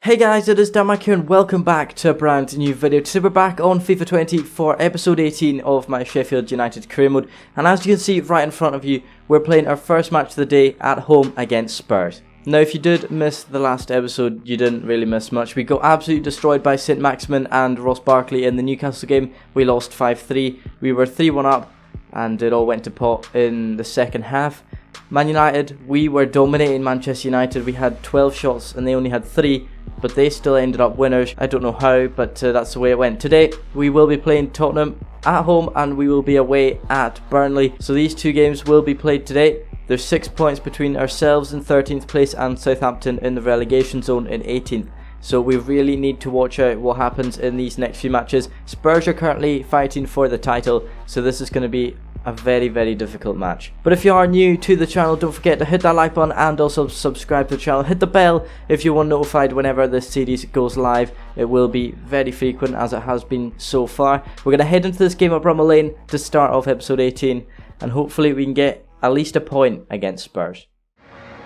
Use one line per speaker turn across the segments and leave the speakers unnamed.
Hey guys, it is Damak here and welcome back to a brand new video. Today we're back on FIFA 20 for episode 18 of my Sheffield United career mode. And as you can see right in front of you, we're playing our first match of the day at home against Spurs. Now if you did miss the last episode, you didn't really miss much. We got absolutely destroyed by St Maximin and Ross Barkley in the Newcastle game. We lost 5-3, we were 3-1 up and it all went to pot in the second half. Man United, we were dominating Manchester United. We had 12 shots and they only had 3. But they still ended up winners. I don't know how, but that's the way it went. Today, we will be playing Tottenham at home and we will be away at Burnley. So these two games will be played today. There's 6 points between ourselves in 13th place and Southampton in the relegation zone in 18th. So we really need to watch out what happens in these next few matches. Spurs are currently fighting for the title, so this is going to be a very difficult match. But if you are new to the channel, don't forget to hit that like button and also subscribe to the channel. Hit the bell if you want notified whenever this series goes live. It will be very frequent as it has been so far. We're going to head into this game at Bramall Lane to start off episode 18 and hopefully we can get at least a point against Spurs.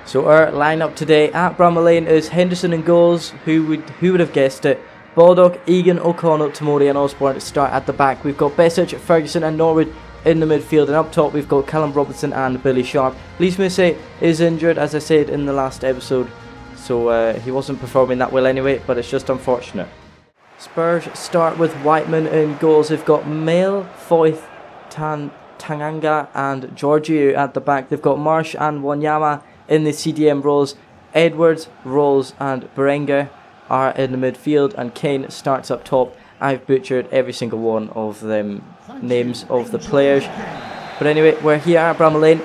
So our lineup today at Bramall Lane is Henderson in goals. Who would have guessed it? Baldock, Egan, O'Connell, Tamori and Osborne to start at the back. We've got Besic, Ferguson and Norwood in the midfield, and up top we've got Callum Robinson and Billy Sharp. Lys Mousset is injured, as I said in the last episode, so he wasn't performing that well anyway, but it's just unfortunate. Spurs start with Whiteman in goals. They've got Mail, Foyth, Tanganga and Georgiou at the back. They've got Marsh and Wanyama in the CDM roles. Edwards, Rolls and Berenguer are in the midfield, and Kane starts up top. I've butchered every single one of them names of the players. But anyway, we're here at Bramall Lane.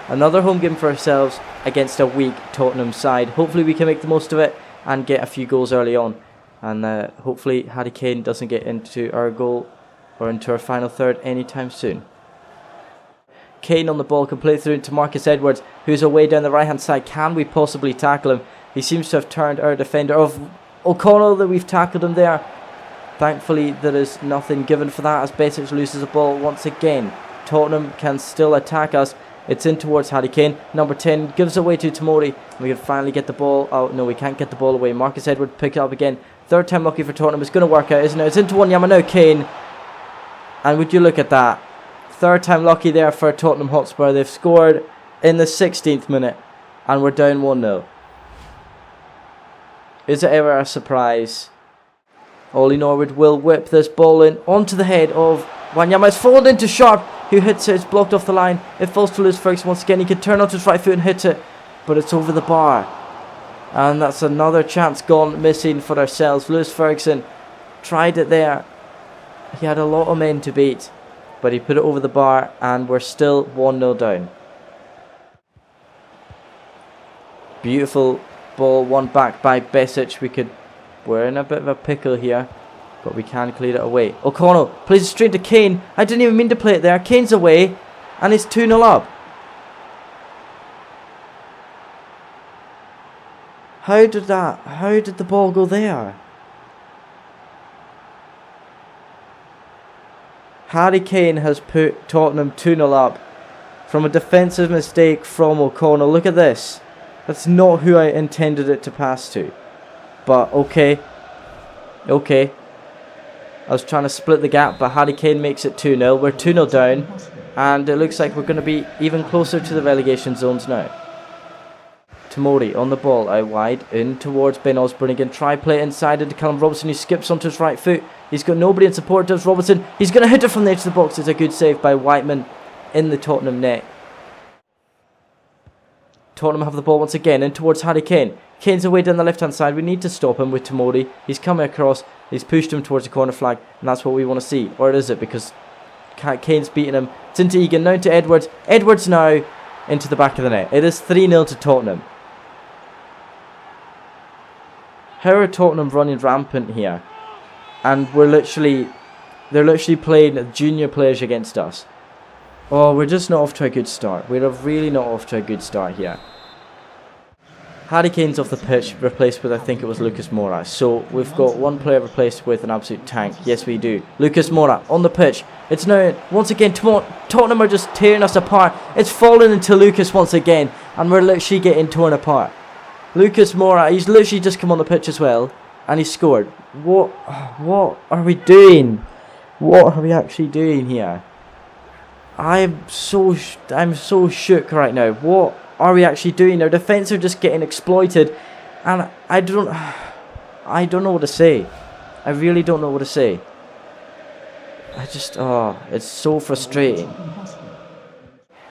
Another home game for ourselves against a weak Tottenham side. Hopefully we can make the most of it and get a few goals early on. And hopefully Harry Kane doesn't get into our goal or into our final third anytime soon. Kane on the ball can play through into Marcus Edwards, who's away down the right hand side. Can we possibly tackle him? He seems to have turned our defender of O'Connell that we've tackled him there. Thankfully, there is nothing given for that as Besic loses the ball once again. Tottenham can still attack us. It's in towards Harry Kane. Number 10 gives away to Tamori. We can finally get the ball. Oh, no, we can't get the ball away. Marcus Edwards pick it up again. Third time lucky for Tottenham. It's going to work out, isn't it? It's into Wanyama now, Kane. And would you look at that? Third time lucky there for Tottenham Hotspur. They've scored in the 16th minute. And we're down 1-0. Is it ever a surprise? Ollie Norwood will whip this ball in onto the head of Wanyama. It's fallen into Sharp, who hits it. It's blocked off the line. It falls to Lewis Ferguson once again. He can turn onto his right foot and hit it, but it's over the bar. And that's another chance gone missing for ourselves. Lewis Ferguson tried it there. He had a lot of men to beat, but he put it over the bar and we're still 1-0 down. Beautiful ball, won back by Besic. We're in a bit of a pickle here, but we can clear it away. O'Connell plays it straight to Kane. I didn't even mean to play it there. Kane's away, and it's 2-0 up. How did the ball go there? Harry Kane has put Tottenham 2-0 up from a defensive mistake from O'Connell. Look at this. That's not who I intended it to pass to. But okay. I was trying to split the gap, but Harry Kane makes it 2-0. We're 2-0 down, and it looks like we're going to be even closer to the relegation zones now. Tamori on the ball, out wide, in towards Ben Osborne again. Try play inside into Callum Robinson, who skips onto his right foot. He's got nobody in support, does Robinson. He's going to hit it from the edge of the box. It's a good save by Whiteman in the Tottenham net. Tottenham have the ball once again in towards Harry Kane. Kane's away down the left hand side. We need to stop him with Tamori. He's coming across. He's pushed him towards the corner flag, and that's what we want to see. Or is it? Because Kane's beating him. It's into Egan, now to Edwards. Edwards now into the back of the net. It is 3-0 to Tottenham. How are Tottenham running rampant here? And they're literally playing junior players against us. Oh, we're just not off to a good start. We're really not off to a good start here. Harry Kane's off the pitch, replaced with, I think it was Lucas Moura. So we've got one player replaced with an absolute tank. Yes, we do. Lucas Moura on the pitch. It's now, once again, Tottenham are just tearing us apart. It's fallen into Lucas once again, and we're literally getting torn apart. Lucas Moura, he's literally just come on the pitch as well. And he scored. What are we doing? What are we actually doing here? I'm so shook right now. What are we actually doing? Our defence are just getting exploited. And I don't know what to say. I really don't know what to say. It's so frustrating.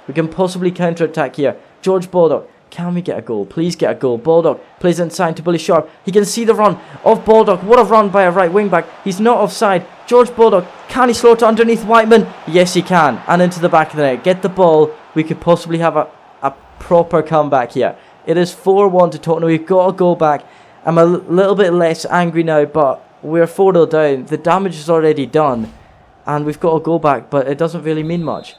We can possibly counter-attack here. George Baldock, can we get a goal? Please get a goal. Baldock plays inside to Billy Sharp. He can see the run of Baldock. What a run by a right wing-back. He's not offside. George Baldock, can he slow it underneath Whiteman? Yes, he can. And into the back of the net. Get the ball. We could possibly have a proper comeback here. It is 4-1 to Tottenham. We've got to go back. I'm a little bit less angry now, but we're 4-0 down. The damage is already done. And we've got to go back, but it doesn't really mean much.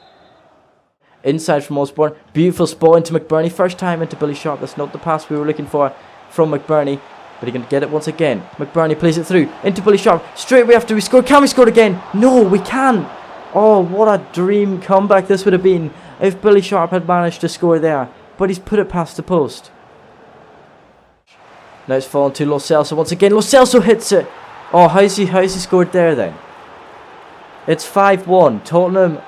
Inside from Osborne. Beautiful spot into McBurney. First time into Billy Sharp. That's not the pass we were looking for from McBurney. But he can get it once again. McBurney plays it through into Billy Sharp. Straight away after we score. Can we score again? No, we can't. Oh, what a dream comeback this would have been if Billy Sharp had managed to score there. But he's put it past the post. Now it's fallen to Lo Celso once again. Lo Celso hits it. Oh, how's he scored there then? It's 5-1. Tottenham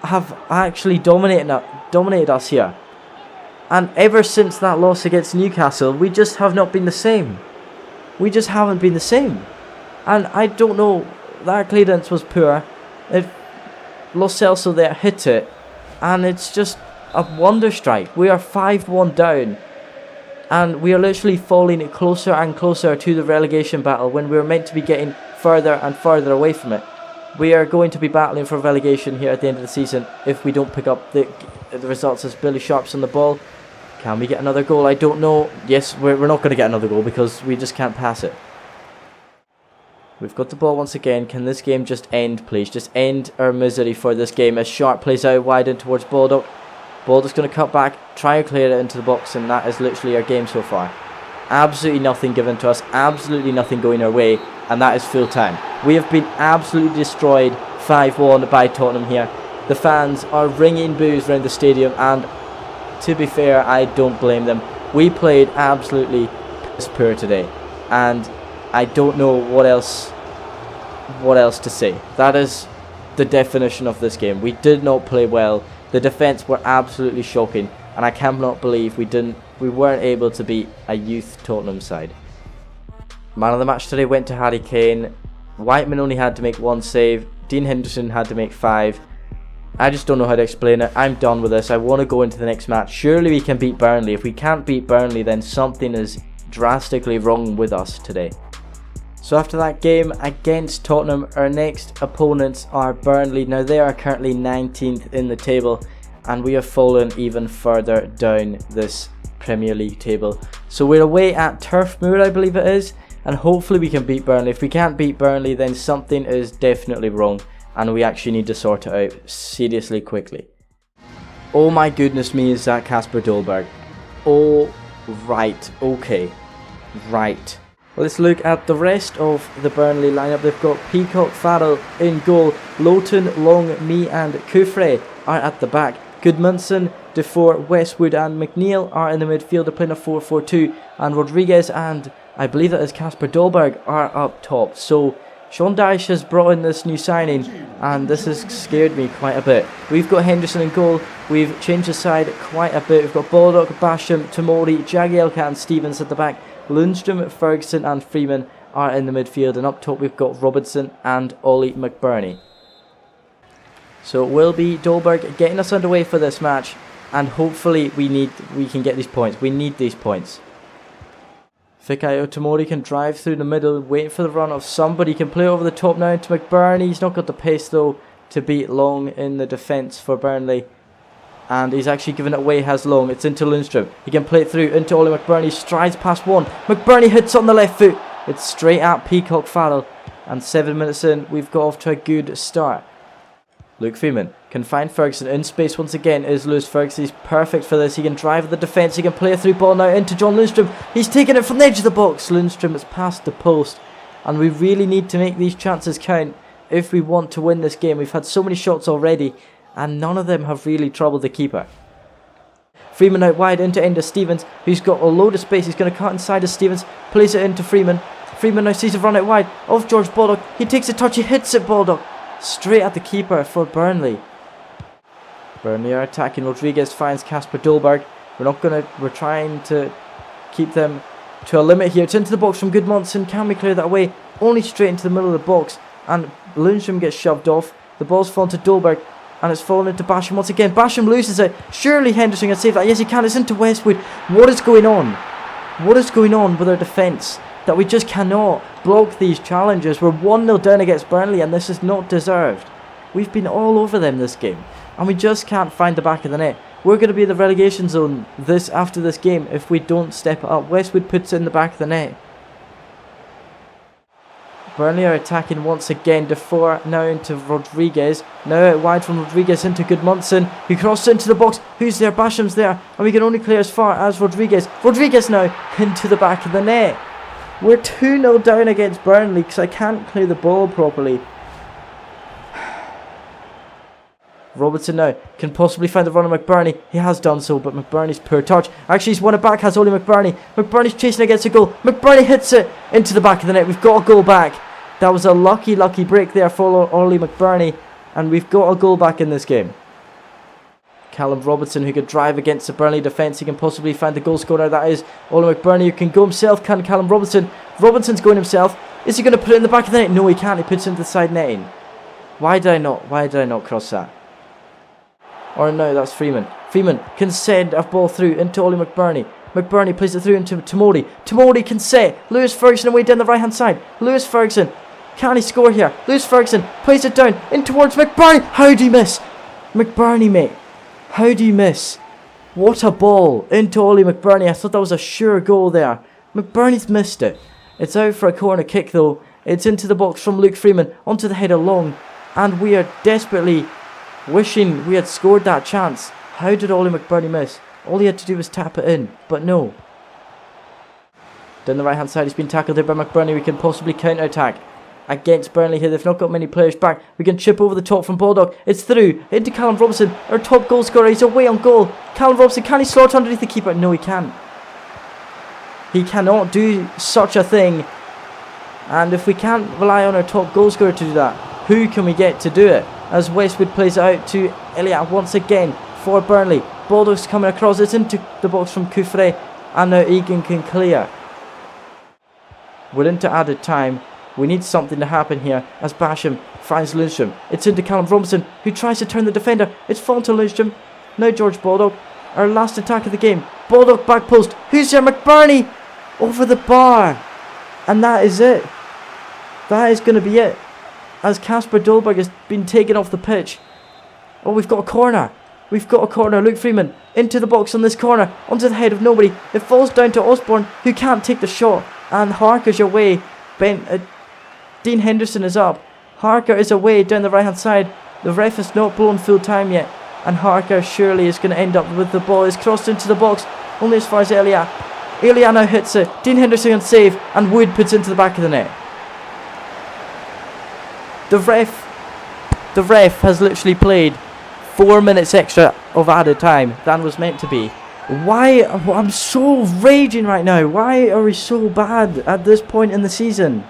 have actually dominated us here. And ever since that loss against Newcastle, we just have not been the same. We just haven't been the same. And I don't know, that clearance was poor. Lo Celso there hit it. And it's just a wonder strike. We are 5-1 down. And we are literally falling closer and closer to the relegation battle when we were meant to be getting further and further away from it. We are going to be battling for relegation here at the end of the season if we don't pick up the results as Billy Sharp's on the ball. Can we get another goal? I don't know. Yes, we're not going to get another goal because we just can't pass it. We've got the ball once again. Can this game just end, please? Just end our misery for this game as Sharp plays out wide in towards Baldock. Baldock's going to cut back, try and clear it into the box, and that is literally our game so far. Absolutely nothing given to us, absolutely nothing going our way, and that is full time. We have been absolutely destroyed 5-1 by Tottenham here. The fans are ringing boos around the stadium, and to be fair, I don't blame them. We played absolutely piss poor today, and I don't know what else to say. That is the definition of this game. We did not play well. The defence were absolutely shocking, and I cannot believe we weren't able to beat a youth Tottenham side. Man of the match today went to Harry Kane. Whiteman only had to make 1 save. Dean Henderson had to make 5. I just don't know how to explain it. I'm done with this. I want to go into the next match. Surely we can beat Burnley. If we can't beat Burnley, then something is drastically wrong with us today. So after that game against Tottenham, our next opponents are Burnley. Now they are currently 19th in the table, and we have fallen even further down this Premier League table. So we're away at Turf Moor, I believe it is, and hopefully we can beat Burnley. If we can't beat Burnley, then something is definitely wrong, and we actually need to sort it out seriously quickly. Oh my goodness me, is that Kasper Dolberg? Oh, right, okay, right. Let's look at the rest of the Burnley lineup. They've got Peacock, Farrell in goal. Lowton, Long, Me and Kufre are at the back. Goodmanson, Defoe, Westwood and McNeil are in the midfield. They're playing a 4-4-2. And Rodriguez and I believe that is Kasper Dolberg are up top. So Sean Dyche has brought in this new signing, and this has scared me quite a bit. We've got Henderson in goal. We've changed the side quite a bit. We've got Baldock, Basham, Tomori, Jagielka and Stevens at the back. Lundstrom, Ferguson and Freeman are in the midfield, and up top we've got Robertson and Ollie McBurney. So it will be Dolberg getting us underway for this match, and hopefully we can get these points. We need these points. Fikayo Tomori can drive through the middle, wait for the run of somebody, can play over the top now into McBurney. He's not got the pace though to beat Long in the defence for Burnley. And he's actually given it away, has Long. It's into Lundstrom. He can play it through into Ollie McBurney. Strides past one. McBurney hits on the left foot. It's straight at Peacock Farrell. And 7 minutes in, we've got off to a good start. Luke Freeman can find Ferguson in space once again. Is Lewis Ferguson. He's perfect for this. He can drive at the defence. He can play a through ball now into John Lundstrom. He's taking it from the edge of the box. Lundstrom is past the post. And we really need to make these chances count if we want to win this game. We've had so many shots already, and none of them have really troubled the keeper. Freeman out wide into Ender Stevens, who's got a load of space. He's going to cut inside of Stevens, plays it into Freeman. Freeman now sees a run out wide of George Baldock. He takes a touch, he hits it, Baldock, straight at the keeper for Burnley. Burnley are attacking. Rodriguez finds Kasper Dolberg. We're trying to keep them to a limit here. It's into the box from Gudmundsson. Can we clear that away? Only straight into the middle of the box, and Lundstrom gets shoved off. The ball's fallen to Dolberg, and it's fallen into Basham once again. Basham loses it. Surely Henderson can save that. Yes, he can. It's into Westwood. What is going on? What is going on with our defence that we just cannot block these challenges? We're 1-0 down against Burnley, and this is not deserved. We've been all over them this game, and we just can't find the back of the net. We're going to be in the relegation zone after this game if we don't step it up. Westwood puts it in the back of the net. Burnley are attacking once again. Defoe now into Rodriguez. Now out wide from Rodriguez into Gudmundsson, who crosses into the box. Who's there? Basham's there. And we can only clear as far as Rodriguez. Rodriguez now into the back of the net. We're 2-0 down against Burnley because I can't clear the ball properly. Robertson now can possibly find the run of McBurney. He has done so, but McBurney's poor touch. Actually, he's won it back, has Oli McBurney. McBurney's chasing against a goal. McBurney hits it into the back of the net. We've got a goal back. That was a lucky break there for Oli McBurney, and we've got a goal back in this game. Callum Robertson, who could drive against the Burnley defence. He can possibly find the goal scorer. That is Oli McBurney, who can go himself. Can Callum Robertson? Robertson's going himself. Is he going to put it in the back of the net? No, he can't. He puts it into the side netting. Why did I not cross that? Or no, that's Freeman. Freeman can send a ball through into Oli McBurney. McBurney plays it through into Tomori. Tomori can set Lewis Ferguson away down the right hand side. Lewis Ferguson, can he score here? Lewis Ferguson plays it down in towards McBurney. How do you miss? McBurney, mate. How do you miss? What a ball into Oli McBurney. I thought that was a sure goal there. McBurney's missed it. It's out for a corner kick though. It's into the box from Luke Freeman onto the header long, and we are desperately wishing we had scored that chance. How did Oli McBurney miss? All he had to do was tap it in, but no. Down the right hand side, he's been tackled there by McBurney. We can possibly counter attack against Burnley here. They've not got many players back. We can chip over the top from Baldock. It's through into Callum Robinson, our top goal scorer. He's away on goal. Callum Robinson, can he slot underneath the keeper? No, he can't. He cannot do such a thing. And if we can't rely on our top goal scorer to do that, who can we get to do it? As Westwood plays it out to Elliott once again for Burnley. Baldock's coming across. It's into the box from Coufret, and now Egan can clear. We're into added time. We need something to happen here as Basham finds Lundstrom. It's into Callum Robinson, who tries to turn the defender. It's fallen to Lundstrom. Now George Baldock. Our last attack of the game. Baldock back post. Who's there? McBurney over the bar. And that is it. That is going to be it. As Kasper Dolberg has been taken off the pitch. Oh, we've got a corner. We've got a corner. Luke Freeman into the box on this corner. Onto the head of nobody. It falls down to Osborne, who can't take the shot. And Harker's away. Dean Henderson is up. Harker is away down the right hand side. The ref has not blown full time yet. And Harker surely is going to end up with the ball. It's crossed into the box. Only as far as Elliott. Elliott now hits it. Dean Henderson can save. And Wood puts it into the back of the net. The ref has literally played 4 minutes extra of added time than was meant to be. Why? I'm so raging right now. Why are we so bad at this point in the season?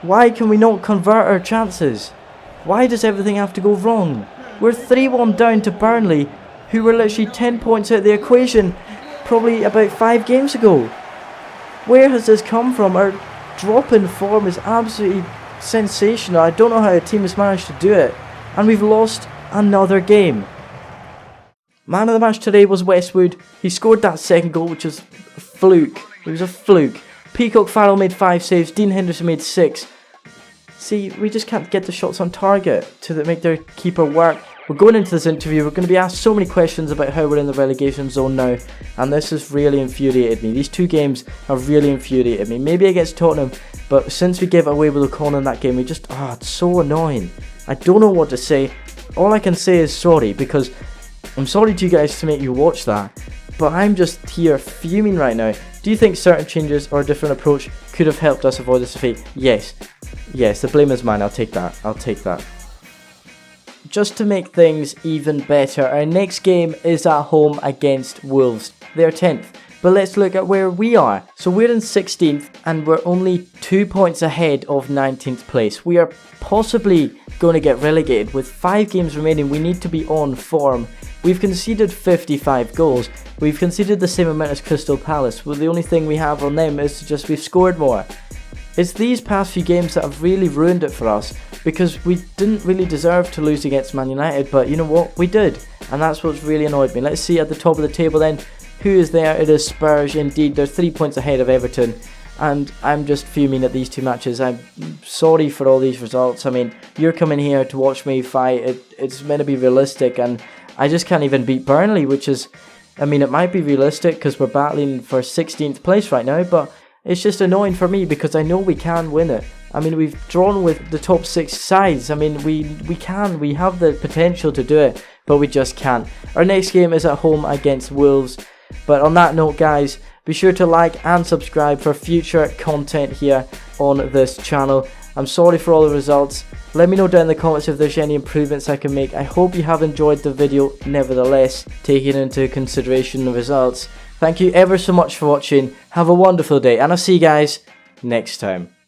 Why can we not convert our chances? Why does everything have to go wrong? We're 3-1 down to Burnley, who were literally 10 points out of the equation probably about 5 games ago. Where has this come from? Our drop in form is absolutely sensational. I don't know how a team has managed to do it. And we've lost another game. Man of the match today was Westwood. He scored that second goal, which was a fluke. It was a fluke. Peacock Farrell made 5 saves. Dean Henderson made 6. See, we just can't get the shots on target to make their keeper work. We're going into this interview. We're going to be asked so many questions about how we're in the relegation zone now. And this has really infuriated me. These 2 games have really infuriated me. Maybe against Tottenham. But since we gave away with O'Connor in that game, it's so annoying. I don't know what to say. All I can say is sorry, because I'm sorry to you guys to make you watch that, but I'm just here fuming right now. Do you think certain changes or a different approach could have helped us avoid this defeat? Yes. Yes, the blame is mine. I'll take that. just to make things even better, our next game is at home against Wolves. They're 10th. But let's look at where we are. So we're in 16th and we're only 2 points ahead of 19th place. We are possibly going to get relegated. With 5 games remaining, we need to be on form. We've conceded 55 goals. We've conceded the same amount as Crystal Palace. Well, the only thing we have on them is just we've scored more. It's these past few games that have really ruined it for us, because we didn't really deserve to lose against Man United, but you know what? We did. And that's what's really annoyed me. Let's see at the top of the table then. Who is there? It is Spurs indeed. They're 3 points ahead of Everton. And I'm just fuming at these 2 matches. I'm sorry for all these results. I mean, you're coming here to watch me fight. It's meant to be realistic. And I just can't even beat Burnley, which is... I mean, it might be realistic because we're battling for 16th place right now. But it's just annoying for me because I know we can win it. I mean, we've drawn with the top 6 sides. I mean, we can. We have the potential to do it. But we just can't. Our next game is at home against Wolves. But on that note, guys, be sure to like and subscribe for future content here on this channel. I'm sorry for all the results. Let me know down in the comments if there's any improvements I can make. I hope you have enjoyed the video nevertheless, taking into consideration the results. Thank you ever so much for watching. Have a wonderful day, and I'll see you guys next time.